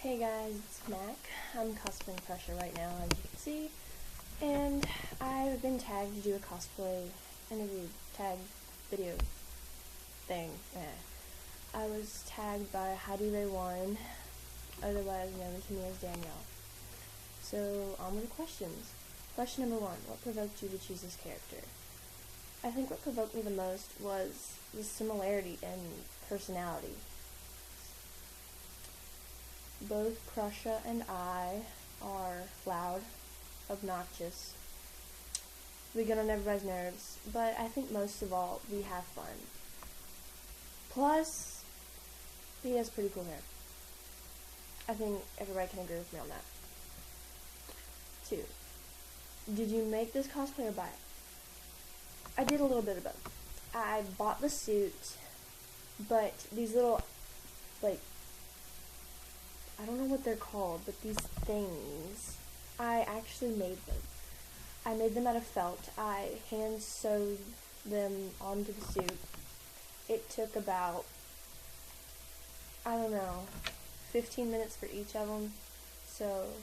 Hey guys, it's Mac. I'm cosplaying Pressure right now, as you can see, and I've been tagged to do a cosplay interview tag video thing. I was tagged by Fatel-Reunion, otherwise known to me as Danielle. So, on with the questions. Question number 1, what provoked you to choose this character? I think what provoked me the most was the similarity in personality. Both Prussia and I are loud, obnoxious. We get on everybody's nerves, but I think most of all, we have fun. Plus, he has pretty cool hair. I think everybody can agree with me on that. 2. Did you make this cosplay or buy it? I did a little bit of both. I bought the suit, but these little, I don't know what they're called, but these things, I actually made them. I made them out of felt. I hand sewed them onto the suit. It took about, 15 minutes for each of them. So,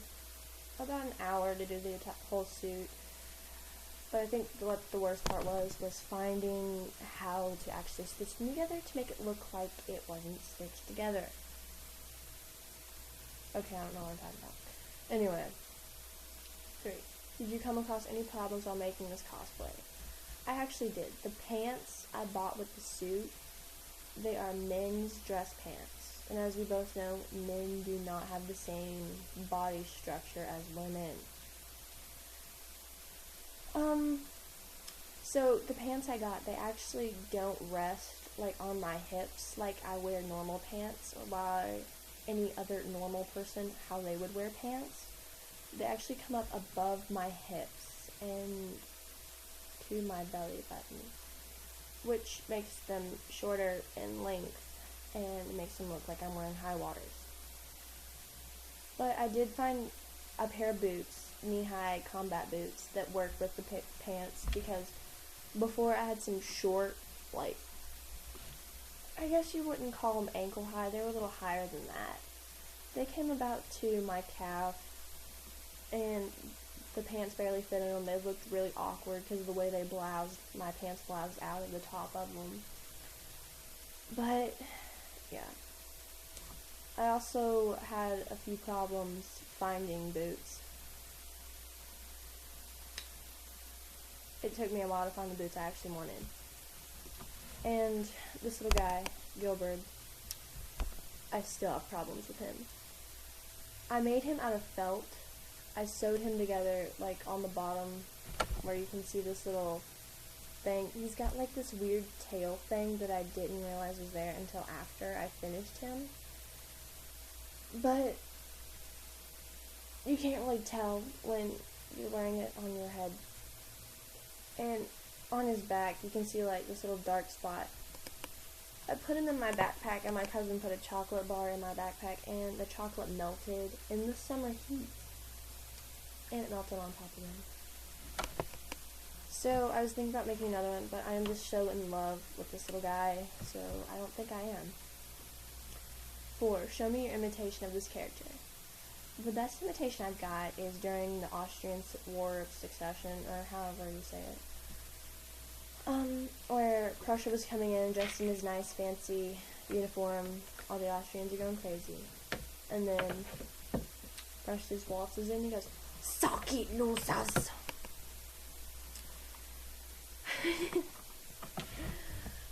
about an hour to do the whole suit. But I think what the worst part was finding how to actually stitch them together to make it look like it wasn't stitched together. Okay, I don't know what I'm talking about. Anyway. 3. Did you come across any problems while making this cosplay? I actually did. The pants I bought with the suit, they are men's dress pants. And as we both know, men do not have the same body structure as women. So the pants I got, they actually don't rest, on my hips like I wear normal pants, or by any other normal person, how they would wear pants. They actually come up above my hips and to my belly button, which makes them shorter in length and makes them look like I'm wearing high waters. But I did find a pair of boots, knee-high combat boots, that work with the pants, because before I had some short, I guess you wouldn't call them ankle high, they were a little higher than that. They came about to my calf, and the pants barely fit in them. They looked really awkward because of the way they bloused, my pants bloused out of the top of them. But, yeah. I also had a few problems finding boots. It took me a while to find the boots I actually wanted. And this little guy, Gilbert, I still have problems with him. I made him out of felt. I sewed him together, on the bottom, where you can see this little thing. He's got, this weird tail thing that I didn't realize was there until after I finished him. But you can't really tell when you're wearing it on your head. And on his back, you can see, this little dark spot. I put him in my backpack, and my cousin put a chocolate bar in my backpack, and the chocolate melted in the summer heat. And it melted on top of him. So, I was thinking about making another one, but I am just so in love with this little guy, so I don't think I am. 4. Show me your imitation of this character. The best imitation I've got is during the Austrian War of Succession, or however you say it. Where Prussia was coming in dressed in his nice fancy uniform. All the Austrians are going crazy. And then Prussia just waltzes in and he goes, "Saki losas."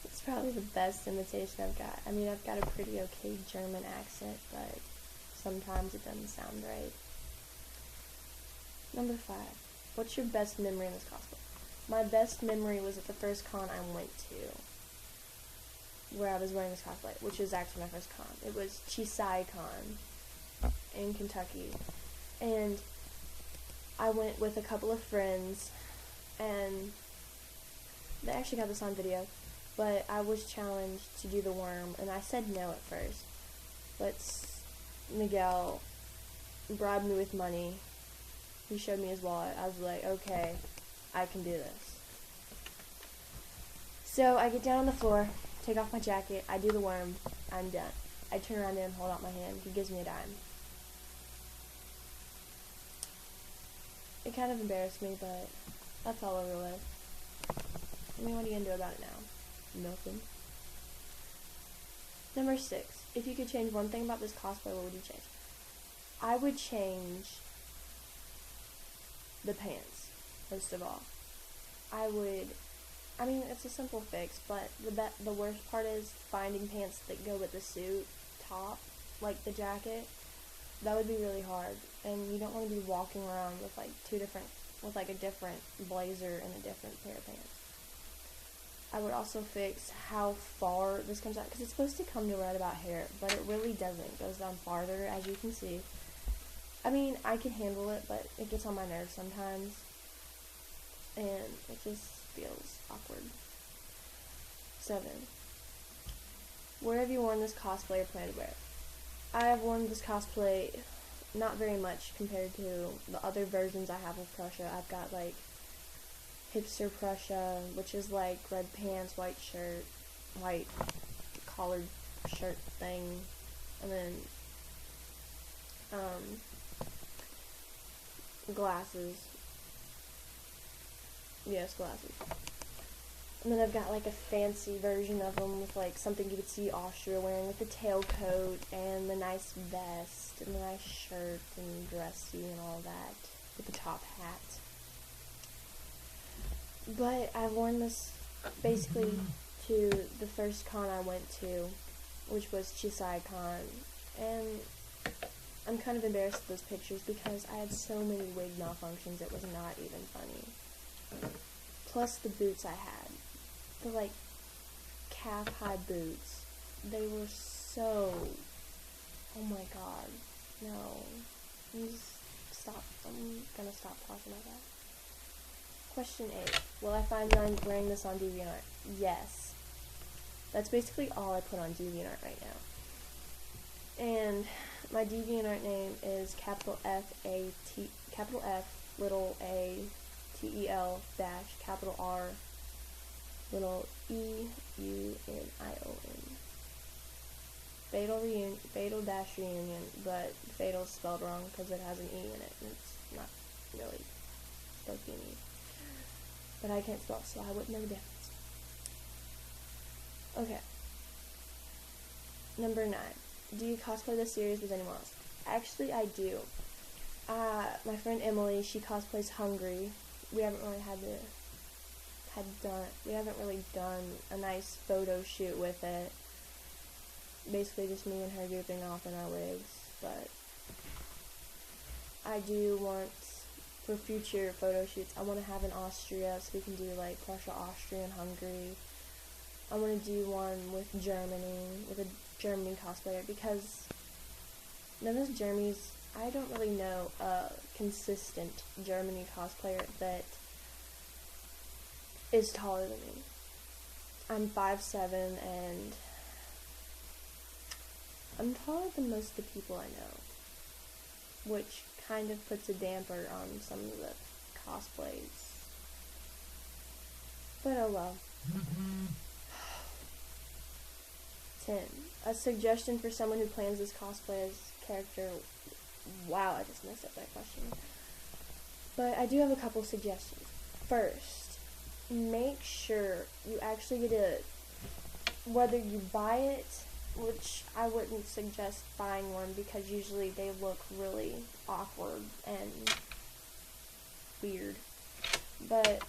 It's probably the best imitation I've got. I mean, I've got a pretty okay German accent, but sometimes it doesn't sound right. Number 5. What's your best memory in this cosplay? My best memory was at the first con I went to, where I was wearing this cosplay, which was actually my first con. It was Chisai Con in Kentucky, and I went with a couple of friends, and they actually got this on video, but I was challenged to do the worm, and I said no at first, but Miguel bribed me with money. He showed me his wallet. I was like, okay, I can do this. So I get down on the floor, take off my jacket, I do the worm, I'm done. I turn around to him, hold out my hand, he gives me a dime. It kind of embarrassed me, but that's all over with. I mean, what are you gonna do about it now? Nothing. Number 6. If you could change one thing about this cosplay, what would you change? I would change the pants, first of all. I mean, it's a simple fix, but the worst part is finding pants that go with the suit top, like the jacket. That would be really hard, and you don't want to be walking around with like a different blazer and a different pair of pants. I would also fix how far this comes out, because it's supposed to come to right about here, but it really doesn't. It goes down farther, as you can see. I mean, I can handle it, but it gets on my nerves sometimes, and it just feels awkward. 7. Where have you worn this cosplay or plan to wear? I have worn this cosplay not very much compared to the other versions I have of Prussia. I've got like hipster Prussia, which is like red pants, white shirt, white collared shirt thing, and then glasses. Yes, glasses. And then I've got like a fancy version of them with like something you could see Austria wearing, with the tailcoat and the nice vest and the nice shirt and dressy and all that, with the top hat. But I've worn this basically to the first con I went to, which was Chisai Con, and I'm kind of embarrassed with those pictures because I had so many wig malfunctions it was not even funny. Plus the boots I had. The like calf-high boots. They were so... Oh my god. No. I'm gonna stop talking about that. Question 8. Will I find wearing this on DeviantArt? Yes. That's basically all I put on DeviantArt right now. And my DeviantArt name is capital F, little a, T-E-L, dash, capital R, little E-U-N-I-O-N. Fatel-Reunion, but Fatal is spelled wrong because it has an E in it, and it's not really supposed to be an E. But I can't spell, so I wouldn't know the difference. Okay. Number 9. Do you cosplay this series with anyone else? Actually, I do. My friend Emily, she cosplays Hungry. We haven't really done a nice photo shoot with it. Basically just me and her goofing off in our wigs, but I do want, for future photo shoots, I want to have in Austria, so we can do like Prussia, Austria, and Hungary. I want to do one with Germany, with a Germany cosplayer, because none of those Germany's, I don't really know a consistent Germany cosplayer that is taller than me. I'm 5'7", and I'm taller than most of the people I know, which kind of puts a damper on some of the cosplays. But oh well. 10. A suggestion for someone who plans this cosplay as character. Wow, I just messed up that question. But I do have a couple suggestions. First, make sure you actually get a, whether you buy it, which I wouldn't suggest buying one because usually they look really awkward and weird. But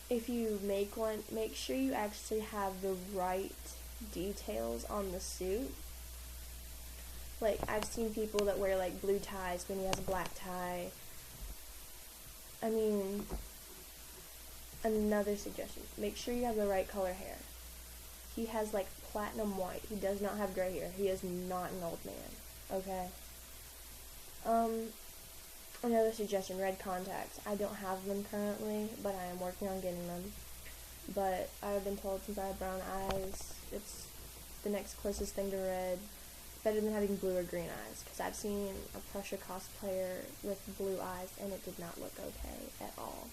if you make one, make sure you actually have the right details on the suit. Like, I've seen people that wear like blue ties when he has a black tie. I mean, another suggestion, make sure you have the right color hair. He has like platinum white. He does not have gray hair. He is not an old man. Okay? Another suggestion, red contacts. I don't have them currently, but I am working on getting them. But I've been told since I have brown eyes, it's the next closest thing to red. Better than having blue or green eyes, because I've seen a Prussia cosplayer with blue eyes, and it did not look okay at all.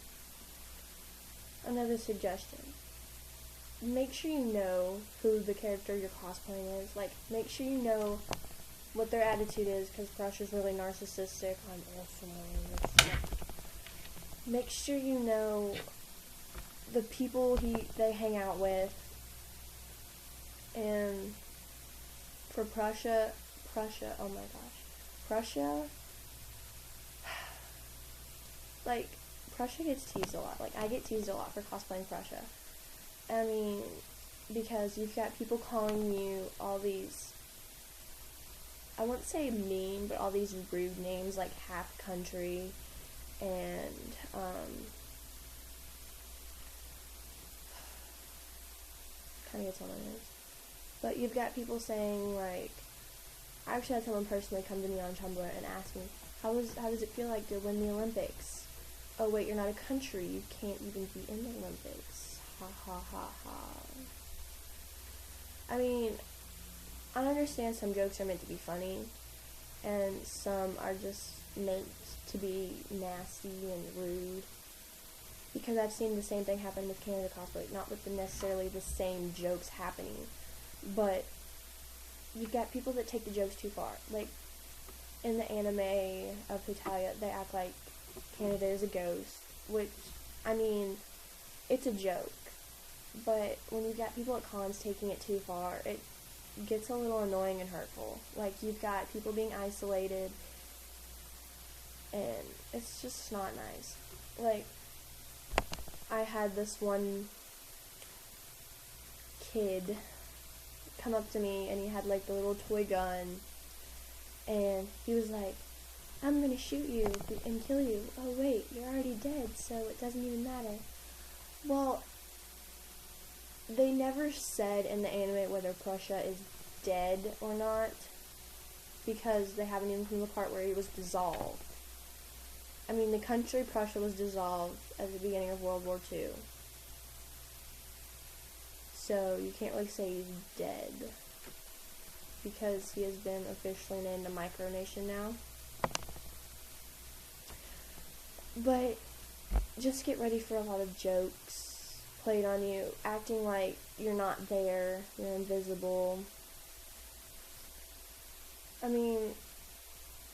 Another suggestion, make sure you know who the character you're cosplaying is. Like, make sure you know what their attitude is, because Prussia's really narcissistic. I'm awesome. make sure you know the people they hang out with. And for Prussia, oh my gosh, Prussia, like, Prussia gets teased a lot. Like, I get teased a lot for cosplaying Prussia. I mean, because you've got people calling you all these, I wouldn't say mean, but all these rude names like half country and, kind of gets on my nerves. But you've got people saying, like, I actually had someone personally come to me on Tumblr and ask me, how does it feel like to win the Olympics? Oh wait, you're not a country, you can't even be in the Olympics. Ha ha ha ha. I mean, I understand some jokes are meant to be funny, and some are just meant to be nasty and rude. Because I've seen the same thing happen with Canada Cosplay, not with necessarily the same jokes happening, but you've got people that take the jokes too far. Like, in the anime of Fatel-Reunion, they act like Canada is a ghost, which, I mean, it's a joke. But when you've got people at cons taking it too far, it gets a little annoying and hurtful. Like, you've got people being isolated, and it's just not nice. Like, I had this one kid come up to me, and he had, like, the little toy gun, and he was like, I'm gonna shoot you and kill you. Oh wait, you're already dead, so it doesn't even matter. Well, they never said in the anime whether Prussia is dead or not, because they haven't even come to the part where he was dissolved. I mean, the country Prussia was dissolved at the beginning of World War II. So you can't really say he's dead, because he has been officially named a micronation now. But just get ready for a lot of jokes played on you, acting like you're not there, you're invisible. I mean,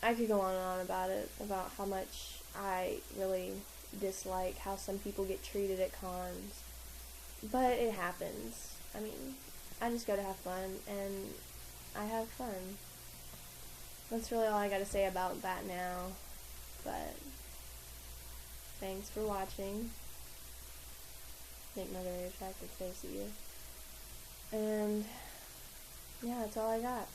I could go on and on about it, about how much I really dislike how some people get treated at cons. But it happens. I mean, I just go to have fun, and I have fun. That's really all I gotta say about that now. But thanks for watching. Make my very attractive face at you. And yeah, that's all I got.